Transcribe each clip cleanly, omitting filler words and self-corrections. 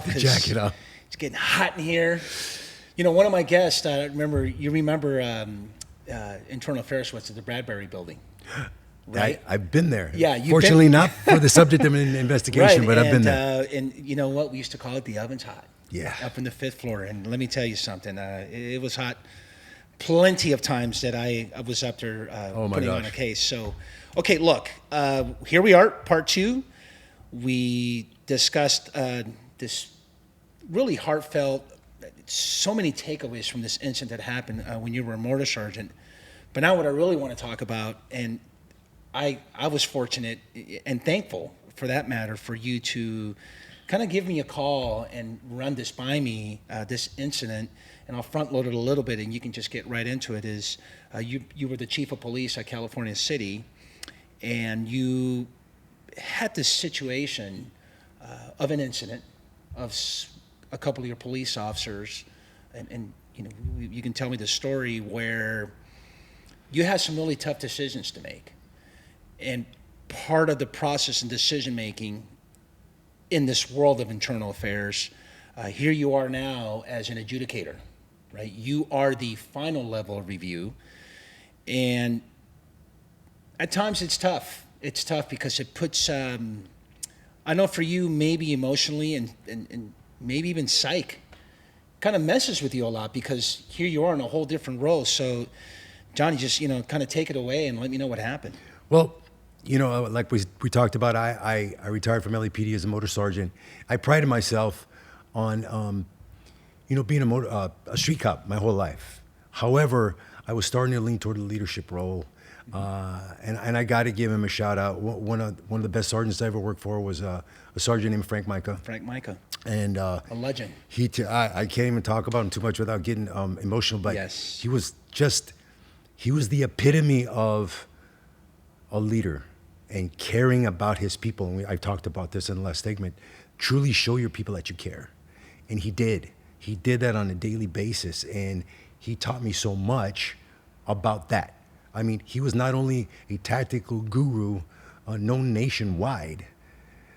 Take the jacket off. It's getting hot in here. You know, one of my guests, you remember Internal Affairs was at the Bradbury building, right? I've been there. Yeah, you've fortunately been- not for the subject of an investigation, Right, but I've been there. And you know what? We used to call it the oven's hot. Yeah. Up in the 5th floor. And let me tell you something. It was hot plenty of times that I was up there Oh my putting on a gosh. case. So, okay, look, here we are, part 2. We discussed this really heartfelt, so many takeaways from this incident that happened when you were a mortar sergeant. But now what I really want to talk about, and I was fortunate and thankful for that matter for you to kind of give me a call and run this by me, this incident, and I'll front load it a little bit and you can just get right into it, is you were the chief of police at California City, and you had this situation of an incident of a couple of your police officers, and you know, you can tell me the story where you had some really tough decisions to make. And part of the process and decision making in this world of internal affairs, here you are now as an adjudicator, right? You are the final level of review. And at times it's tough. It's tough because it puts, I know for you, maybe emotionally and maybe even psych, kind of messes with you a lot because here you are in a whole different role. So, Jonny, just, you know, kind of take it away and let me know what happened. Well, you know, like we talked about, I retired from LAPD as a motor sergeant. I prided myself on, you know, being a street cop my whole life. However, I was starting to lean toward a leadership role, and I got to give him a shout out. One of the best sergeants I ever worked for was a sergeant named Frank Micah. Frank Micah, And a legend. I can't even talk about him too much without getting emotional, but Yes. he was the epitome of a leader and caring about his people. And I talked about this in the last segment. Truly show your people that you care. And he did. He did that on a daily basis. And he taught me so much about that. I mean, he was not only a tactical guru known nationwide,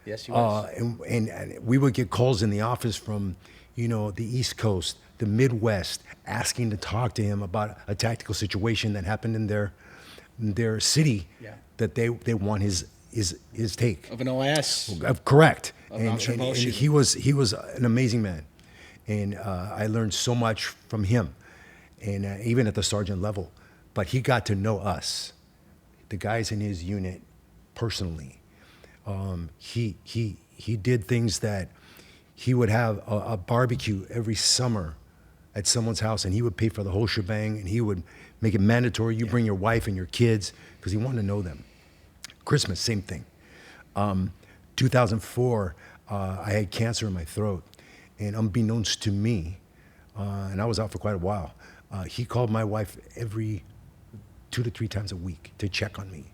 Yes, he was. and we would get calls in the office from, you know, the East Coast, the Midwest, asking to talk to him about a tactical situation that happened in their city, Yeah. that they want his take. Of an OS. Correct. Of And observation. he was an amazing man, and I learned so much from him, and even at the sergeant level. But he got to know us, the guys in his unit, personally. He did things that he would have a barbecue every summer at someone's house, and he would pay for the whole shebang, and he would make it mandatory. You bring your wife and your kids because he wanted to know them. Christmas, same thing. 2004, I had cancer in my throat, and unbeknownst to me, and I was out for quite a while, he called my wife every 2 to 3 times a week to check on me.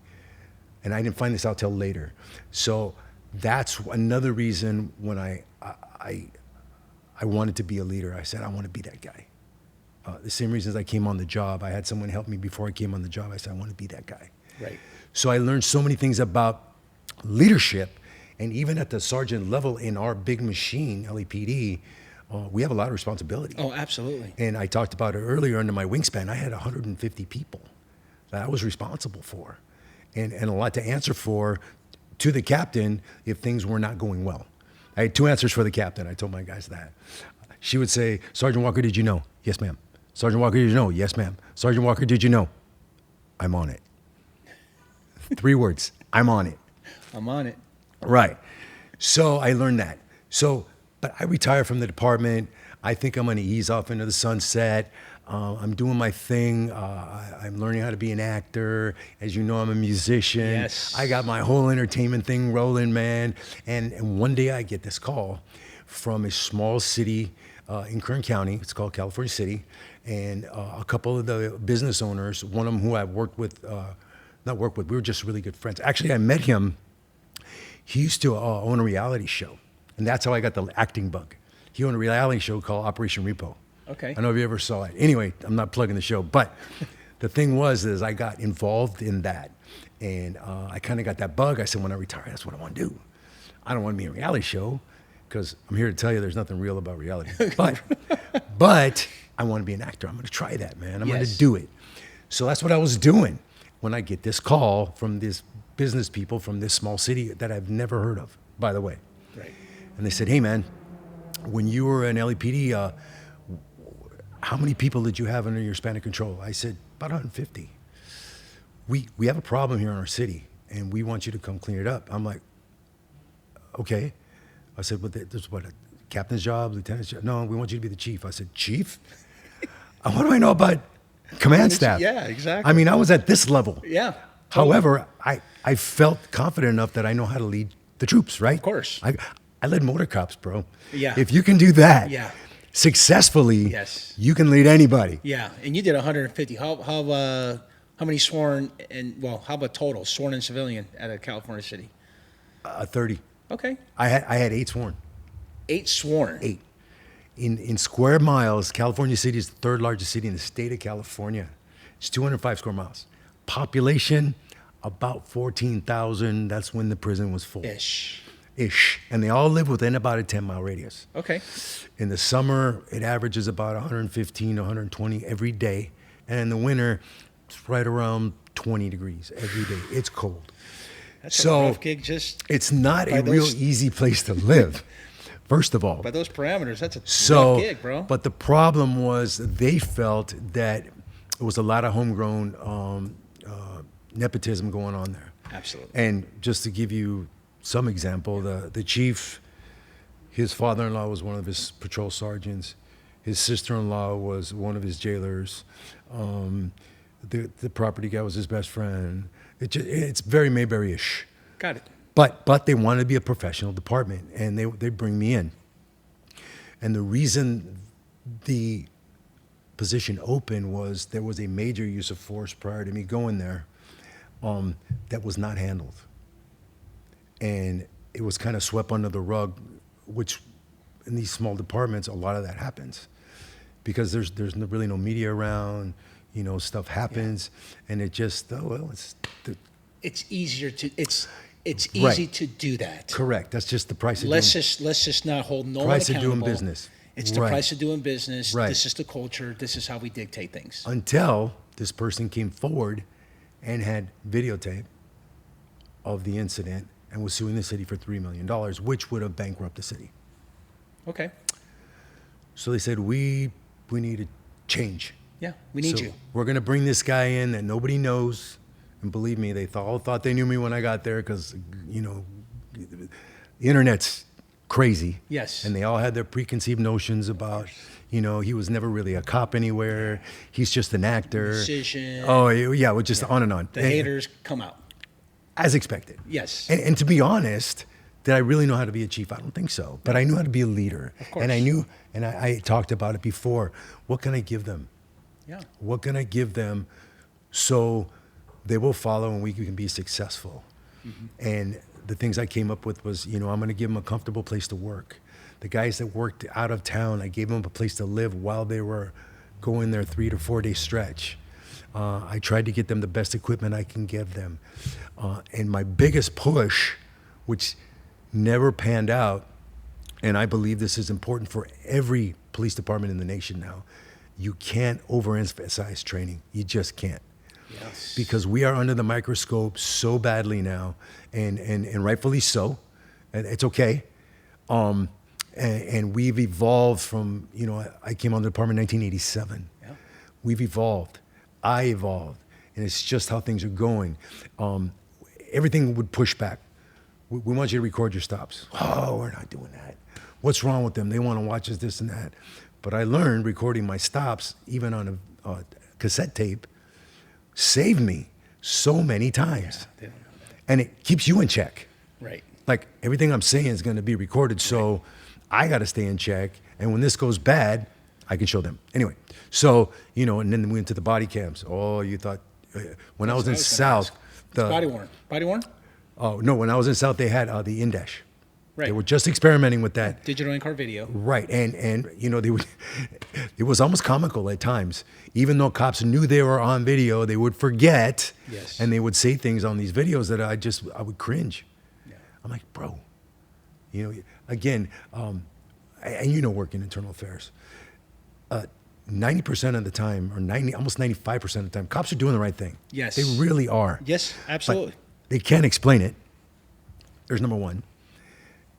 And I didn't find this out till later. So that's another reason when I wanted to be a leader. I said, I want to be that guy. The same reasons I came on the job. I had someone help me before I came on the job. I said, I want to be that guy. Right. So I learned so many things about leadership. And even at the sergeant level in our big machine, LAPD, we have a lot of responsibility. Oh, absolutely. And I talked about it earlier under my wingspan. I had 150 people that I was responsible for, and a lot to answer for to the captain if things were not going well. I had 2 answers for the captain. I told my guys that. She would say, Sergeant Walker, did you know? Yes, ma'am. Sergeant Walker, did you know? Yes, ma'am. Sergeant Walker, did you know? I'm on it. 3 words. I'm on it. I'm on it. Right. So I learned that. But I retired from the department. I think I'm going to ease off into the sunset. I'm doing my thing. I'm learning how to be an actor. As you know, I'm a musician. Yes. I got my whole entertainment thing rolling, man. And one day I get this call from a small city in Kern County. It's called California City. And a couple of the business owners, one of them who I've worked with, we were just really good friends. Actually, I met him. He used to own a reality show. And that's how I got the acting bug. He owned a reality show called Operation Repo. Okay. I don't know if you ever saw it. Anyway, I'm not plugging the show, but the thing is I got involved in that, and I kind of got that bug. I said, when I retire, that's what I want to do. I don't want to be in a reality show. because I'm here to tell you there's nothing real about reality. But I want to be an actor. I'm going to try that, man. I'm going to do it. So that's what I was doing when I get this call from this business people from this small city that I've never heard of, by the way. Right. And they said, hey, man, when you were in LAPD, how many people did you have under your span of control? I said, about 150. We have a problem here in our city, and we want you to come clean it up. I'm like, okay. I said, but there's what, a captain's job, lieutenant's job? No, we want you to be the chief. I said, chief? What do I know about command staff? Yeah, exactly. I mean, I was at this level. Yeah. Totally. However, I felt confident enough that I know how to lead the troops, right? Of course. I led motor cops, bro. Yeah. If you can do that successfully, Yes. you can lead anybody. Yeah, and you did 150. How many sworn and how about total sworn and civilian out of California City? 30. Okay. I had 8 sworn. 8 sworn. 8. In square miles, California City is the 3rd largest city in the state of California. It's 205 square miles. Population, about 14,000. That's when the prison was full. Ish. And they all live within about a 10-mile radius. Okay. In the summer, it averages about 115, 120 every day. And in the winter, it's right around 20 degrees every day. It's cold. That's a rough gig. It's not a real easy place to live, first of all. By those parameters, that's a rough gig, bro. But the problem was they felt that it was a lot of homegrown nepotism going on there. Absolutely. And just to give you some example, the chief, his father-in-law was one of his patrol sergeants. His sister-in-law was one of his jailers. The property guy was his best friend. It's very Mayberry-ish. Got it. But they wanted to be a professional department, and they bring me in. And the reason the position open was there was a major use of force prior to me going there that was not handled. And it was kind of swept under the rug, which in these small departments, a lot of that happens because there's really no media around, stuff happens, and it just, it's easier to, it's easy to do that. Correct. That's just the price of let's just not hold no one accountable. Price of doing business. It's the price of doing business. Right. This is the culture. This is how we dictate things. Until this person came forward and had videotape of the incident and was suing the city for $3 million, which would have bankrupted the city. Okay. So they said, we need a change. Yeah, we need you. We're going to bring this guy in that nobody knows. And believe me, they all thought they knew me when I got there because, the internet's crazy. Yes. And they all had their preconceived notions about, he was never really a cop anywhere. He's just an actor. Musician. Oh, yeah, well, just on and on. The haters come out. As expected. Yes. And to be honest, did I really know how to be a chief? I don't think so. But I knew how to be a leader. Of course. And I knew, and I talked about it before, what can I give them? Yeah. What can I give them so they will follow and we can be successful? Mm-hmm. And the things I came up with was, I'm going to give them a comfortable place to work. The guys that worked out of town, I gave them a place to live while they were going their 3 to 4 day stretch. I tried to get them the best equipment I can give them. And my biggest push, which never panned out, and I believe this is important for every police department in the nation now, you can't overemphasize training. You just can't. Yes. Because we are under the microscope so badly now, and rightfully so. And it's okay. And we've evolved from, I came on the department in 1987. Yeah. We've evolved. I evolved. And it's just how things are going. Everything would push back. We want you to record your stops. Oh, we're not doing that. What's wrong with them? They want to watch us this and that. But I learned recording my stops, even on a cassette tape, saved me so many times. Yeah, they don't know that. And it keeps you in check. Right. Like everything I'm saying is going to be recorded. So I got to stay in check. And when this goes bad, I can show them. Anyway, so, and then we went to the body cams. Oh, you thought, when I was in South. Body worn. Body worn? Oh, no, when I was in South, they had the Indash. Right. They were just experimenting with that. Digital in-car video. Right, and they would, it was almost comical at times. Even though cops knew they were on video, they would forget, Yes. and they would say things on these videos that I would cringe. Yeah. I'm like, bro, You know, again, and you know, working internal affairs, 90% of the time, or almost 95% of the time, cops are doing the right thing. Yes. They really are. Yes, absolutely. But they can't explain it. There's number one.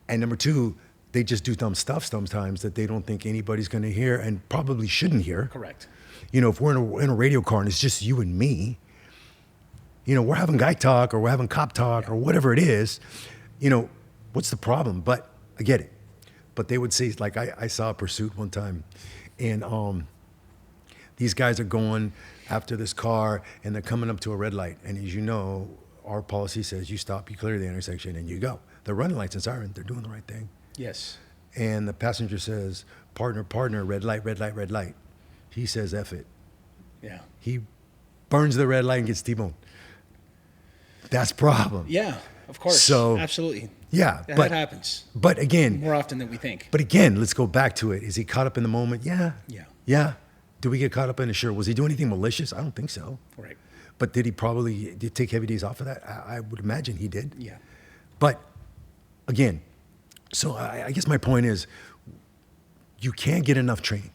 And number two, they just do dumb stuff sometimes that they don't think anybody's going to hear and probably shouldn't hear. Correct. You know, if we're in a radio car and it's just you and me, you know, we're having guy talk or we're having cop talk or whatever it is, you know, what's the problem? But I get it. But they would say, like, I saw a pursuit one time, and these guys are going after this car and they're coming up to a red light. And as you know, our policy says you stop, you clear the intersection, and you go. They're running lights and sirens. They're doing the right thing. Yes. And the passenger says, partner, red light, red light, red light. He says, F it. Yeah. He burns the red light and gets T-boned. That's a problem. Yeah, of course. So, absolutely. Yeah. That happens But again, more often than we think. But again, let's go back to it. Is he caught up in the moment? Yeah. Yeah. Yeah. Did we get caught up in it? Sure. Was he doing anything malicious? I don't think so. Right. But did he take heavy days off of that? I would imagine he did. Yeah. But again, so I guess my point is you can't get enough training.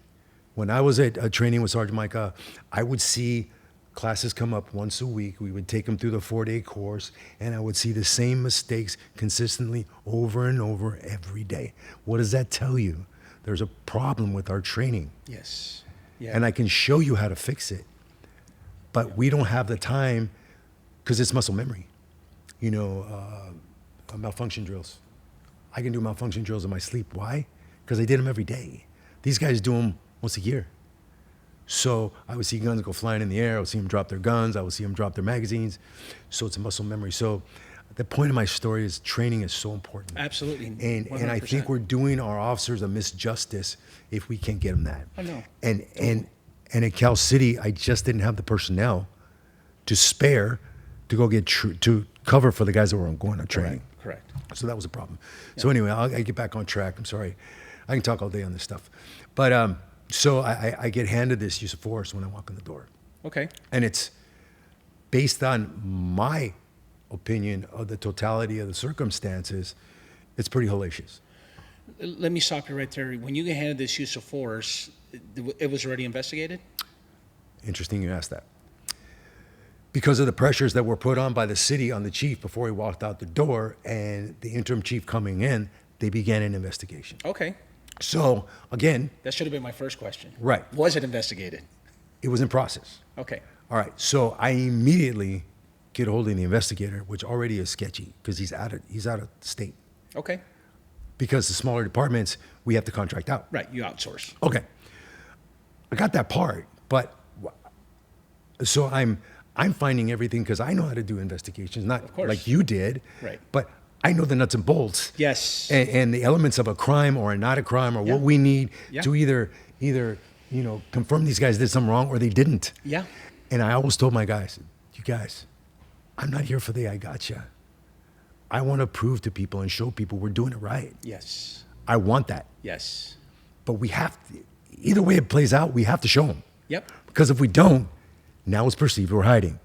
When I was at training with Sergeant Micah, I would see classes come up once a week. We would take them through the 4-day course, and I would see the same mistakes consistently over and over every day. What does that tell you? There's a problem with our training. Yes. Yeah. And I can show you how to fix it. But we don't have the time because it's muscle memory. You know, malfunction drills. I can do malfunction drills in my sleep. Why? Because I did them every day. These guys do them once a year. So I would see guns go flying in the air. I would see them drop their guns. I would see them drop their magazines. So it's a muscle memory. So the point of my story is training is so important. Absolutely. And I think we're doing our officers a misjustice if we can't get them that. I know. And at Cal City, I just didn't have the personnel to spare to go get to cover for the guys that were going on training. Correct. So that was a problem. Yeah. So anyway, I get back on track. I'm sorry. I can talk all day on this stuff. But so I get handed this use of force when I walk in the door. Okay. And it's based on my opinion of the totality of the circumstances. It's pretty hellacious. Let me stop you right there. When you get handed this use of force, it was already investigated? Interesting you asked that. Because of the pressures that were put on by the city on the chief before he walked out the door and the interim chief coming in, they began an investigation. Okay. So, again... That should have been my first question. Right. Was it investigated? It was in process. Okay. All right. So I immediately get a hold of the investigator, which already is sketchy because he's out of state. Okay. Because the smaller departments, we have to contract out. Right. You outsource. Okay. I got that part, but so I'm finding everything because I know how to do investigations, not like you did. Right. But I know the nuts and bolts. Yes. And the elements of a crime or not a crime or what we need to either confirm these guys did something wrong or they didn't. Yeah. And I always told my guys, you guys, I'm not here for the I gotcha. I want to prove to people and show people we're doing it right. Yes. I want that. Yes. But we have to, either way it plays out, we have to show them. Yep. Because if we don't, now it's perceived we're hiding.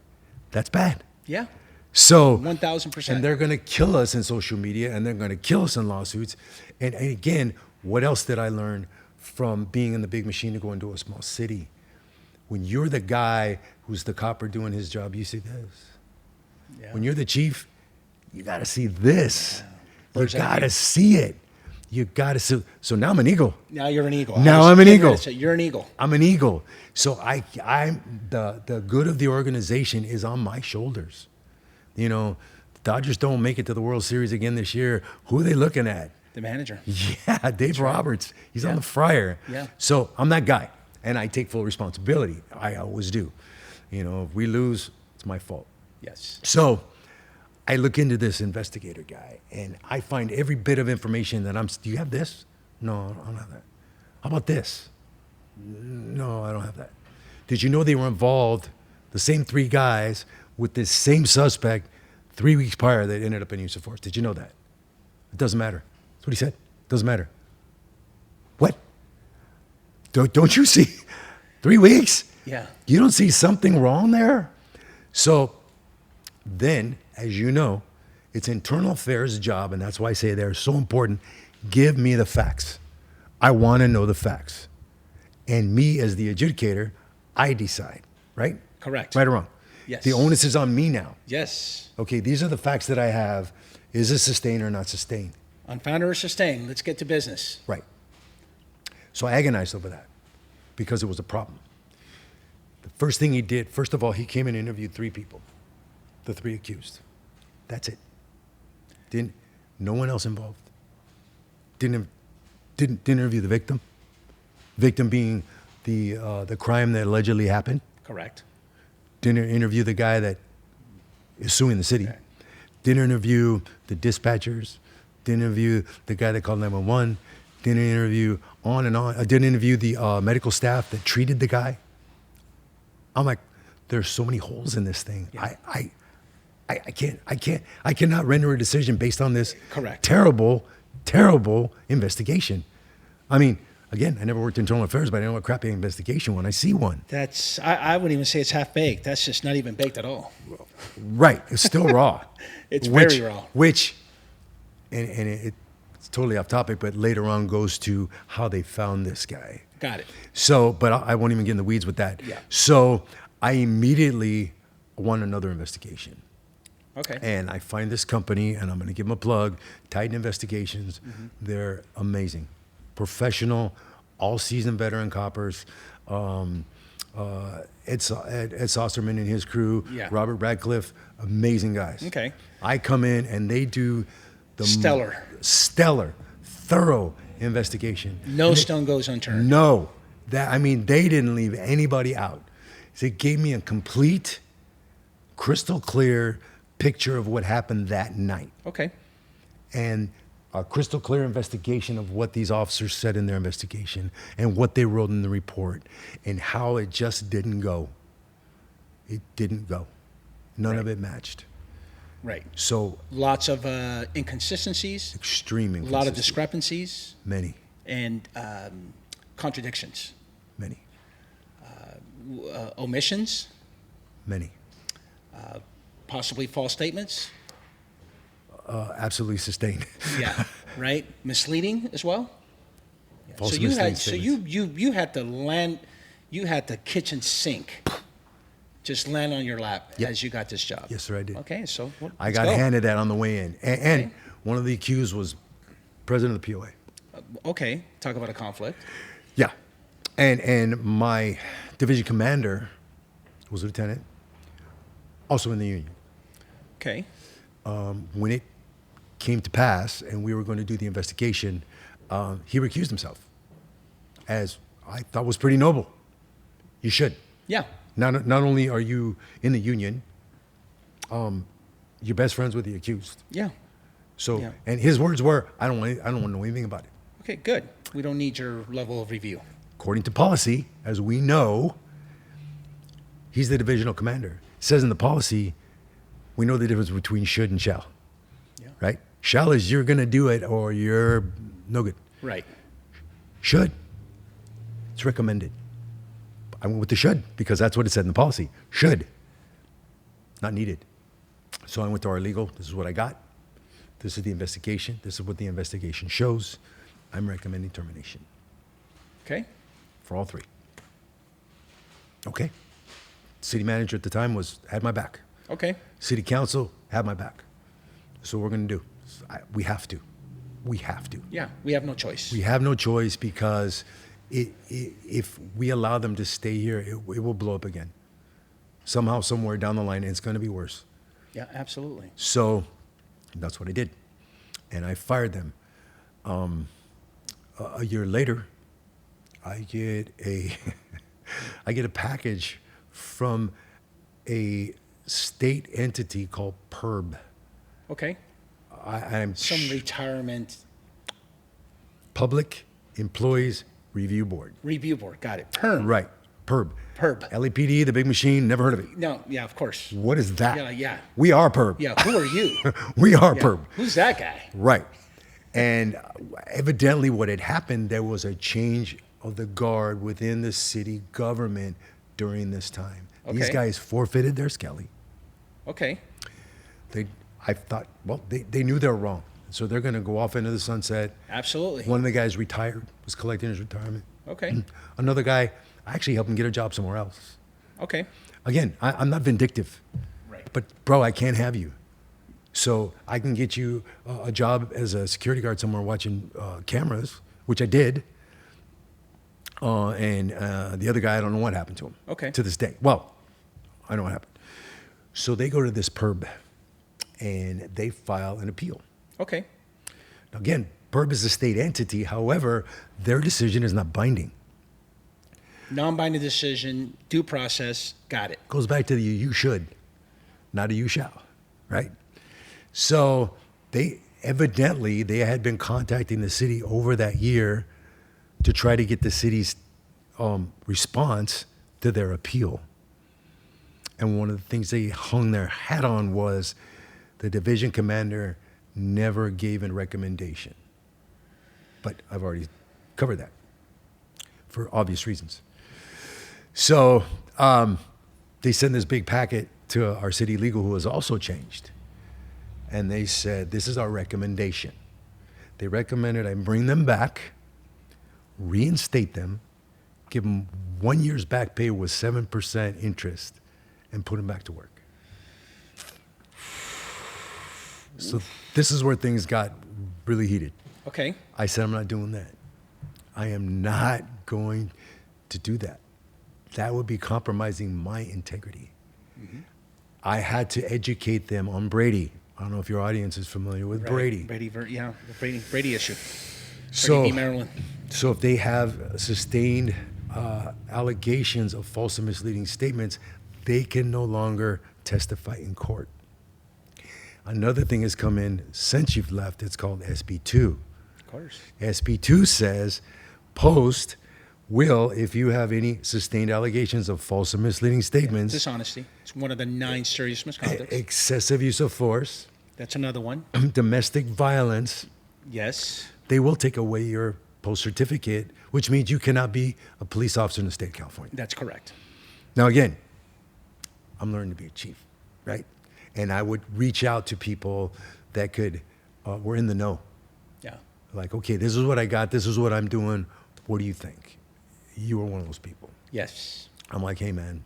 That's bad. Yeah. So 1,000%. And they're going to kill us in social media and they're going to kill us in lawsuits. And again, what else did I learn from being in the big machine to go into a small city? When you're the guy who's the copper doing his job, you see this. Yeah. When you're the chief, you got to see this. Yeah. You got to see it. You got to see. So now I'm an eagle. Now you're an eagle. Now I'm an eagle. You're an eagle. I'm an eagle. So I'm the good of the organization is on my shoulders. You know, Dodgers don't make it to the World Series again this year. Who are they looking at? The manager. Yeah, Dave Roberts. He's on the fryer. Yeah. So I'm that guy, and I take full responsibility. I always do. You know, if we lose, it's my fault. Yes. So I look into this investigator guy, and I find every bit of information that do you have this? No, I don't have that. How about this? No, I don't have that. Did you know they were involved, the same 3 guys, with this same suspect 3 weeks prior that ended up in use of force? Did you know that? It doesn't matter. That's what he said. Doesn't matter. What? Don't you see? 3 weeks? Yeah. You don't see something wrong there? So then, as you know, It's internal affairs job, and that's why I say they're so important. Give me the facts. I want to know the facts. And me as the adjudicator, I decide, right? Correct. Right or wrong? Yes. The onus is on me now. Yes. Okay, these are the facts that I have. Is it sustained or not sustained? Unfounded or sustained. Let's get to business. Right. So I agonized over that because it was a problem. The first thing he did, first of all, he came and interviewed 3 people, the 3 accused. That's it. No one else involved. Didn't interview the victim. Victim being the crime that allegedly happened. Correct. Didn't interview the guy that is suing the city. Okay. Didn't interview the dispatchers. Didn't interview the guy that called 911. Didn't interview on and on. Didn't interview the medical staff that treated the guy. I'm like, there's so many holes in this thing. Yeah. I cannot render a decision based on this Correct. terrible investigation. I mean, again, I never worked in internal affairs, but I know a crappy investigation when I see one. I wouldn't even say it's half baked. That's just not even baked at all. Right, it's still raw. It's very raw. It's totally off topic, but later on goes to how they found this guy. Got it. So, but I won't even get in the weeds with that. Yeah. So I immediately want another investigation. Okay. And I find this company, and I'm going to give them a plug, Titan Investigations. Mm-hmm. They're amazing. Professional, all-season veteran coppers. Ed Saucerman and his crew, Yeah. Robert Radcliffe, amazing guys. Okay. I come in, and they do the Stellar. thorough investigation. No stone goes unturned. No. They didn't leave anybody out. So it gave me a complete, crystal clear picture of what happened that night. Okay. And a crystal clear investigation of what these officers said in their investigation and what they wrote in the report and how it just didn't go. It didn't go. None of it matched. Right. So Lots of inconsistencies. extreme A lot of inconsistency. discrepancies Many, and contradictions. many, Omissions. many. Possibly false statements. Absolutely sustained. Yeah. Right. Misleading as well. Yeah. False So you misleading had statements. you had to land. You had the kitchen sink just land on your lap Yep. as you got this job. Yes, sir, I did. Okay, so I let's got go. handed that on the way in. And Okay. one of the accused was president of the POA. Okay, talk about a conflict. Yeah. And my division commander was a lieutenant, also in the union. Okay. When it came to pass and we were going to do the investigation, he recused himself, as I thought was pretty noble. You should. Yeah. Not only are you in the union, you're best friends with the accused. Yeah. So, Yeah. and his words were, I don't want to know anything about it. Okay, good. We don't need your level of review. According to policy, as we know, he's the divisional commander. It says in the policy, we know the difference between should and shall. Yeah. Right? Shall is you're going to do it or you're no good. Right. Should, it's recommended. I went with the should because that's what it said in the policy. Should, not needed. So I went to our legal. This is what I got. This is the investigation. This is what the investigation shows. I'm recommending termination Okay. for all 3. Okay. City manager at the time had my back. Okay. City council had my back. So what we're going to do. We have to. We have to. Yeah, we have no choice. We have no choice because if we allow them to stay here, it will blow up again. Somehow, somewhere down the line, it's going to be worse. Yeah, absolutely. So that's what I did. And I fired them. A year later, I get a package from a state entity called PERB. Okay. I'm Some retirement Public Employees Review Board. review board. Got it. PERM. Right, PERB. PERB. LAPD, the big machine, never heard of it. No, yeah, of course. What is that? Yeah, yeah. We are PERB. Yeah, who are you? We are Yeah. PERB. Who's that guy? Right. And evidently what had happened, there was a change of the guard within the city government during this time. These Okay. guys forfeited their Skelly. Okay. I thought, well, they knew they were wrong. So they're going to go off into the sunset. Absolutely. One of the guys retired, was collecting his retirement. Okay. Another guy, I actually helped him get a job somewhere else. Okay. Again, I'm not vindictive. Right. But, bro, I can't have you. So I can get you a job as a security guard somewhere watching cameras, which I did. And the other guy, I don't know what happened to him. Okay. To this day. Well, I know what happened. So they go to this PERB, and they file an appeal. Okay. Now, again, PERB is a state entity. However, their decision is not binding. Non-binding decision, due process, got it. Goes back to the you should, not a you shall, right? So they had been contacting the city over that year to try to get the city's response to their appeal. And one of the things they hung their hat on was the division commander never gave a recommendation. But I've already covered that for obvious reasons. So they send this big packet to our city legal, who has also changed. And they said, this is our recommendation. They recommended I bring them back, reinstate them, give them 1 year's back pay with 7% interest, and put them back to work. So this is where things got really heated. Okay. I said, I'm not doing that. I am not going to do that. That would be compromising my integrity. Mm-hmm. I had to educate them on Brady. I don't know if your audience is familiar with Brady. The Brady issue. So, Brady v. Maryland. So if they have sustained allegations of false and misleading statements, they can no longer testify in court. Another thing has come in since you've left. It's called SB2. Of course. SB2 says, post will, if you have any sustained allegations of false and misleading statements, Dishonesty. It's one of the 9 serious misconducts. excessive use of force, That's another one. domestic violence, Yes. they will take away your post certificate, which means you cannot be a police officer in the state of California. That's correct. Now, again, I'm learning to be a chief, right? And I would reach out to people that were in the know. Yeah. Like, okay, this is what I got. This is what I'm doing. What do you think? You were one of those people. Yes. I'm like, hey, man,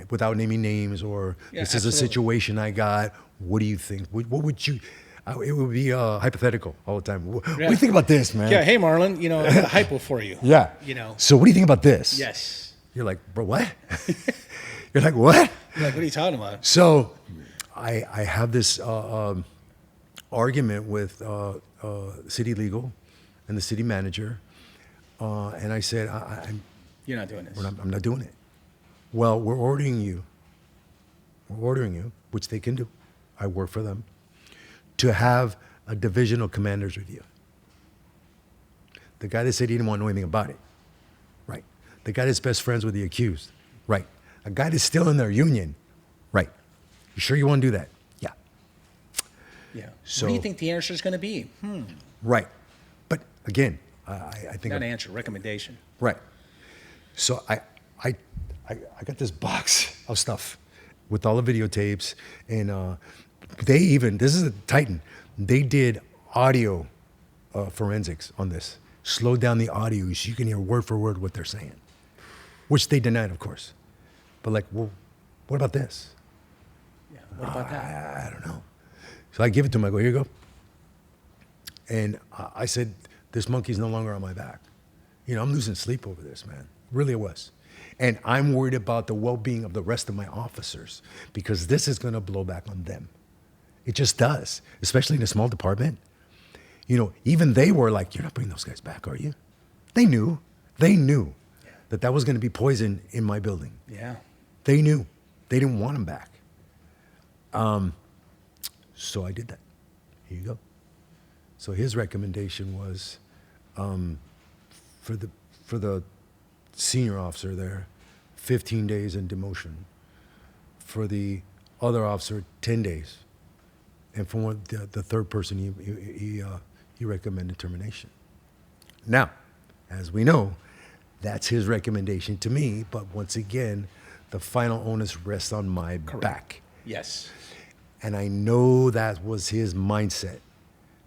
without naming names, or this is a situation I got. What do you think? What would you? It would be hypothetical all the time. What do you think about this, man? Yeah. Hey, Marlon. I got a hypo for you. Yeah. So what do you think about this? Yes. You're like, bro, what? You're like, what? You're like, what are you talking about? So I have this argument with city legal and the city manager, and I said, You're not doing this. I'm not doing it. Well, we're ordering you, which they can do. I work for them, to have a divisional commander's review. The guy that said he didn't want to know anything about it, right? The guy that's best friends with the accused, right? A guy that's still in their union, right? You sure you want to do that? Yeah. Yeah. So, what do you think the answer is going to be? Right. But again, I think... Not an answer, recommendation. Right. So I got this box of stuff with all the videotapes, and this is a Titan, they did audio forensics on this. Slowed down the audio so you can hear word for word what they're saying, which they denied, of course. But like, well, what about this? Yeah. What about that? I don't know. So I give it to him. I go, here you go. And I said, this monkey's no longer on my back. I'm losing sleep over this, man. Really, it was. And I'm worried about the well-being of the rest of my officers, because this is going to blow back on them. It just does, especially in a small department. Even they were like, you're not bringing those guys back, are you? They knew that was going to be poison in my building. Yeah. They knew. They didn't want them back. So I did that. Here you go. So his recommendation was, for the senior officer there, 15 days in demotion. For the other officer, 10 days. And for the third person, he recommended termination. Now, as we know, that's his recommendation to me. But once again, the final onus rests on my back. Yes. And I know that was his mindset,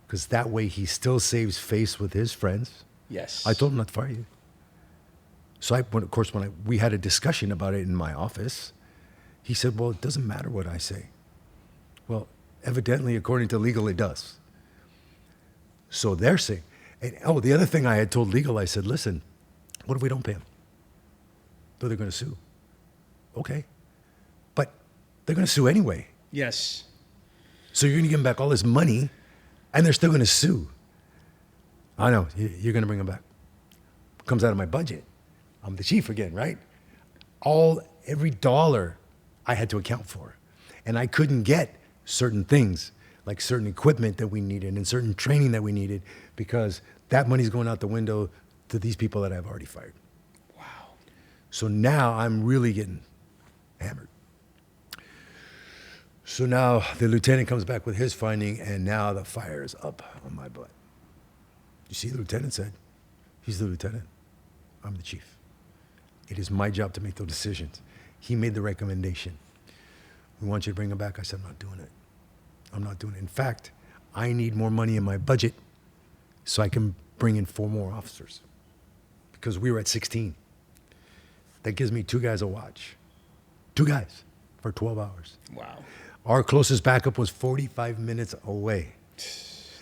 because that way he still saves face with his friends. Yes. I told him not to fire you. So when we had a discussion about it in my office, he said, well, it doesn't matter what I say. Well, evidently, according to legal, it does. So they're saying, and the other thing I had told legal, I said, listen, what if we don't pay them? So they're going to sue. Okay. But they're going to sue anyway. Yes. So you're going to give them back all this money, and they're still going to sue. I know, you're going to bring them back. Comes out of my budget. I'm the chief again, right? Every dollar I had to account for. And I couldn't get certain things, like certain equipment that we needed and certain training that we needed, because that money's going out the window to these people that I've already fired. Wow. So now I'm really getting hammered. So now the lieutenant comes back with his finding, and now the fire is up on my butt. You see, the lieutenant said, he's the lieutenant. I'm the chief. It is my job to make those decisions. He made the recommendation. We want you to bring him back. I said, I'm not doing it. I'm not doing it. In fact, I need more money in my budget so I can bring in 4 more officers, because we were at 16. That gives me 2 guys a watch. 2 guys for 12 hours. Wow. Our closest backup was 45 minutes away.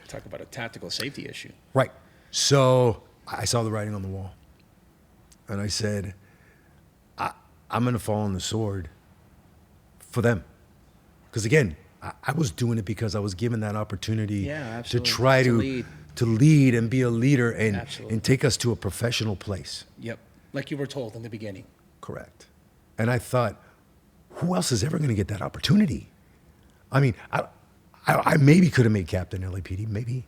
Talk about a tactical safety issue. Right. So I saw the writing on the wall. And I said, I'm going to fall on the sword for them. Because again, I was doing it because I was given that opportunity to try to lead and be a leader and take us to a professional place. Yep. Like you were told in the beginning. Correct. And I thought, who else is ever going to get that opportunity? I mean, I maybe could have made captain LAPD, maybe.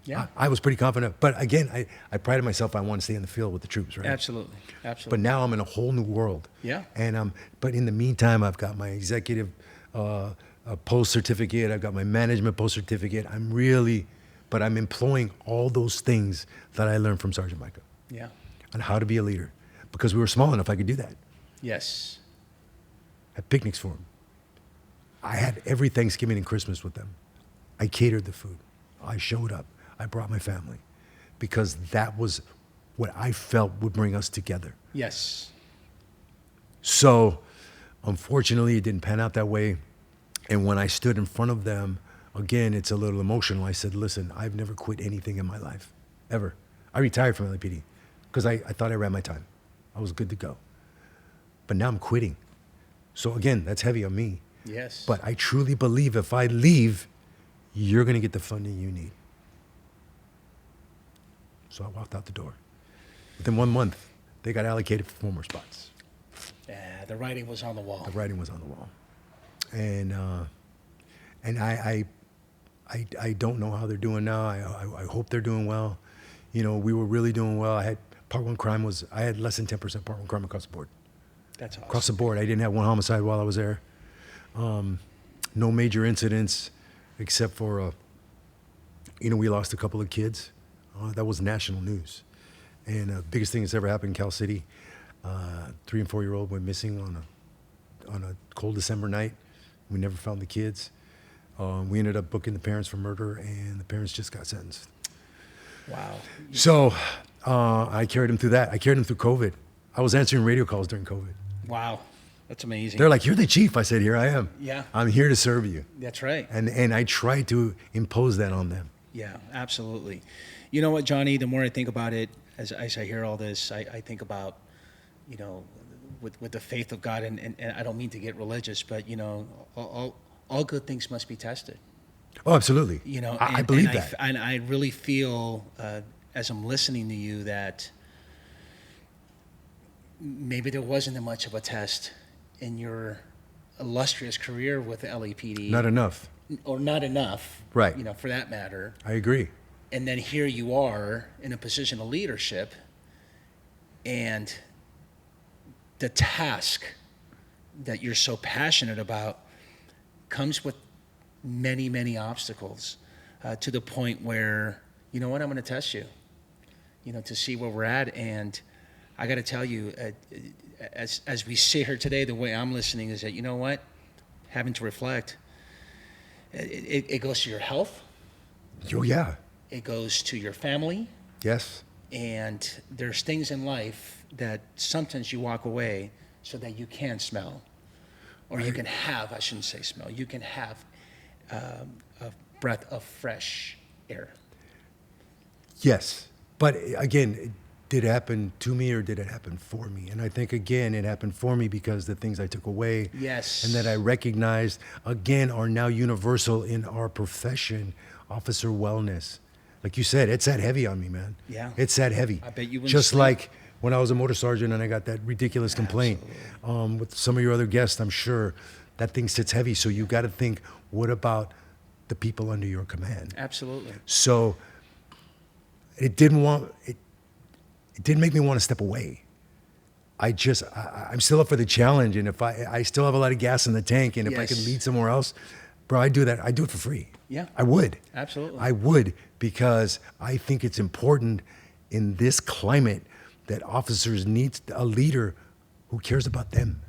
Yeah. I was pretty confident. But again, I prided myself, I want to stay in the field with the troops, right? Absolutely. But now I'm in a whole new world. Yeah. And but in the meantime, I've got my executive post certificate. I've got my management post certificate. But I'm employing all those things that I learned from Sergeant Micah. Yeah. On how to be a leader, because we were small enough I could do that. Yes. Had picnics for them. I had every Thanksgiving and Christmas with them. I catered the food. I showed up. I brought my family, because that was what I felt would bring us together. Yes. So, unfortunately, it didn't pan out that way. And when I stood in front of them, again, it's a little emotional. I said, listen, I've never quit anything in my life, ever. I retired from LAPD because I thought I ran my time. I was good to go. But now I'm quitting. So again, that's heavy on me. Yes. But I truly believe if I leave, you're going to get the funding you need. So I walked out the door. Within 1 month, they got allocated for 4 more spots. Yeah, the writing was on the wall. The writing was on the wall. And I don't know how they're doing now. I hope they're doing well. You know, we were really doing well. I had less than 10% Part 1 crime across the board. That's awesome. Across the board. I didn't have one homicide while I was there. No major incidents, except for, we lost a couple of kids. That was national news. And the biggest thing that's ever happened in Cal City, 3 and 4-year-old went missing on a cold December night. We never found the kids. We ended up booking the parents for murder, and the parents just got sentenced. Wow. So I carried them through that. I carried them through COVID. I was answering radio calls during COVID. Wow. That's amazing. They're like, you're the chief. I said, here I am. Yeah. I'm here to serve you. That's right. And I tried to impose that on them. Yeah, absolutely. You know what, Johnny, the more I think about it, as I hear all this, I think about, with the faith of God, and I don't mean to get religious, but, all good things must be tested. Oh, absolutely. I believe that. And I really feel, as I'm listening to you, that maybe there wasn't much of a test in your illustrious career with the LAPD. Not enough. Or not enough. Right. For that matter. I agree. And then here you are in a position of leadership, and the task that you're so passionate about comes with many, many obstacles, to the point where, I'm going to test you, to see where we're at. And I got to tell you, as we sit here today, the way I'm listening is that, having to reflect, It goes to your health. Oh, yeah. It goes to your family. Yes. And there's things in life that sometimes you walk away so that you can smell, or you can have, I shouldn't say smell, you can have a breath of fresh air. Yes. But again, did it happen to me or did it happen for me? And I think, again, it happened for me because the things I took away Yes. and that I recognized, again, are now universal in our profession, officer wellness. Like you said, it's that heavy on me, man. Yeah. It's that heavy. I bet you wouldn't Just sleep. like when I was a motor sergeant and I got that ridiculous complaint with some of your other guests, I'm sure that thing sits heavy. So you got to think, what about the people under your command? Absolutely. So it didn't make me want to step away. I'm still up for the challenge, and if I still have a lot of gas in the tank, and if I could Yes. lead somewhere else, bro, I'd do that. I'd do it for free. Yeah. I would. Absolutely. I would, because I think it's important in this climate that officers need a leader who cares about them.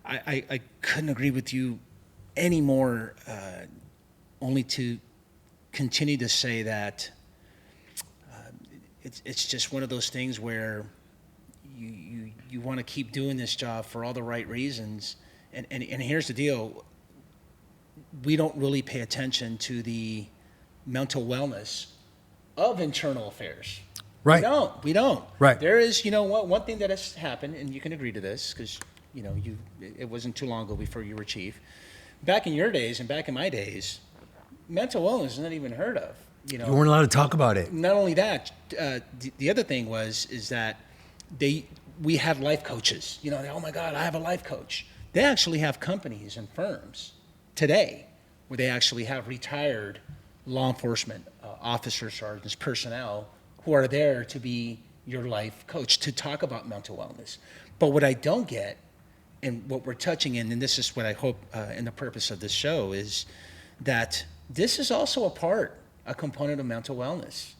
I couldn't agree with you any more, only to continue to say that it's just one of those things where you want to keep doing this job for all the right reasons. And here's the deal. We don't really pay attention to the mental wellness of internal affairs. Right. We don't. Right. There is, one thing that has happened, and you can agree to this because, it wasn't too long ago before you were chief. Back in your days and back in my days, mental wellness is not even heard of. You weren't allowed to talk about it. Not only that, the other thing is that we had life coaches. Oh my God, I have a life coach. They actually have companies and firms today where they actually have retired law enforcement officers, sergeants, personnel who are there to be your life coach, to talk about mental wellness. But what I don't get, and what we're touching in, and this is what I hope in the purpose of this show, is that this is also a component of mental wellness.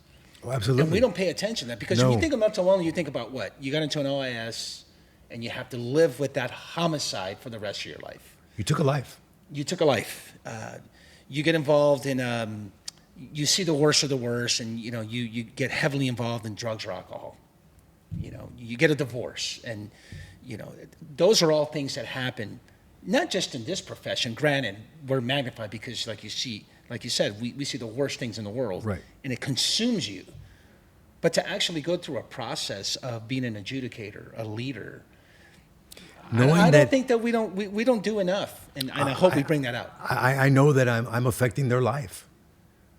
Oh, absolutely. And we don't pay attention to that, because No. when you think of mental wellness, you think about what? You got into an OIS and you have to live with that homicide for the rest of your life. You took a life. You took a life. You get involved in, you see the worst of the worst, and you get heavily involved in drugs or alcohol. You get a divorce, and those are all things that happen, not just in this profession. Granted, we're magnified because, like you said, we see the worst things in the world, Right. and it consumes you. But to actually go through a process of being an adjudicator, a leader, I don't think that we don't do enough, and I hope we bring that out. I know that I'm affecting their life.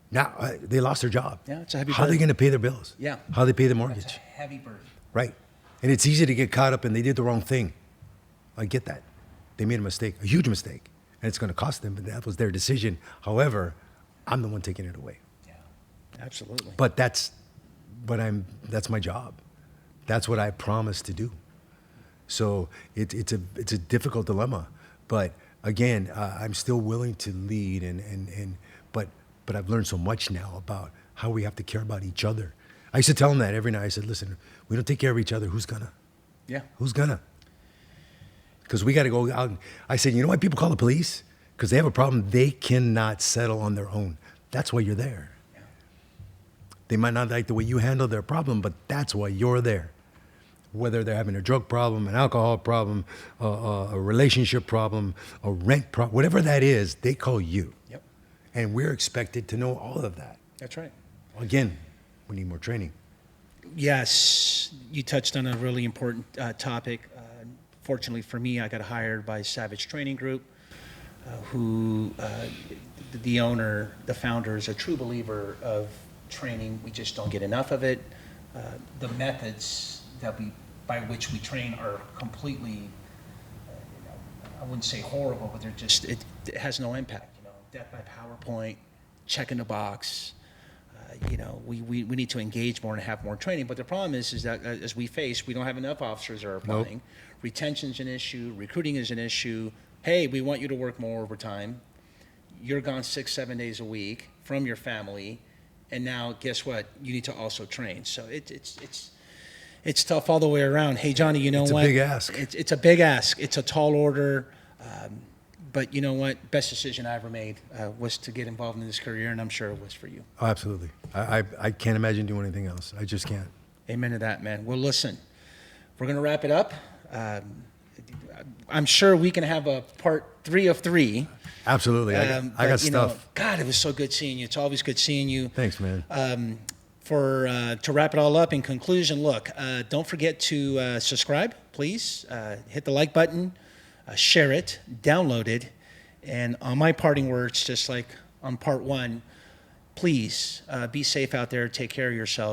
Now, they lost their job. Yeah, it's a heavy How are they burden. going to pay their bills? Yeah. How do they pay the It's mortgage? a heavy burden. Right. And it's easy to get caught up in they did the wrong thing. I get that. They made a mistake, a huge mistake. And it's going to cost them, but that was their decision. However, I'm the one taking it away. Yeah, absolutely. But that's my job. That's what I promised to do. So it's a difficult dilemma. But again, I'm still willing to lead but I've learned so much now about how we have to care about each other. I used to tell them that every night. I said, listen, we don't take care of each other. Who's gonna? Yeah. Who's gonna? Because we got to go out. I said, you know why people call the police? Because they have a problem they cannot settle on their own. That's why you're there. Yeah. They might not like the way you handle their problem, but that's why you're there. Whether they're having a drug problem, an alcohol problem, a relationship problem, a rent problem, whatever that is, they call you. Yep. And we're expected to know all of that. That's right. Again, we need more training. Yes, you touched on a really important topic. Fortunately for me, I got hired by Savage Training Group, who the owner, the founder, is a true believer of training. We just don't get enough of it. The methods by which we train are completely, I wouldn't say horrible, but they're just, it has no impact. Death by PowerPoint, checking the box. We need to engage more and have more training. But the problem is that as we don't have enough officers that are applying. Nope. Retention's an issue. Recruiting is an issue. Hey, we want you to work more overtime. You're gone 6-7 days a week from your family, and now guess what? You need to also train. So it's tough all the way around. Hey, Johnny, you know It's a what? big ask. It's a big ask. It's a tall order. but you know what? Best decision I ever made was to get involved in this career, and I'm sure it was for you. Oh, absolutely. I can't imagine doing anything else. I just can't. Amen to that, man. Well, listen, we're going to wrap it up. I'm sure we can have a part 3 of 3. Absolutely. I got stuff. God, it was so good seeing you. It's always good seeing you. Thanks, man. To wrap it all up, in conclusion, look, don't forget to subscribe, please. Hit the like button, share it, download it, and on my parting words, just like on part 1, please be safe out there. Take care of yourself.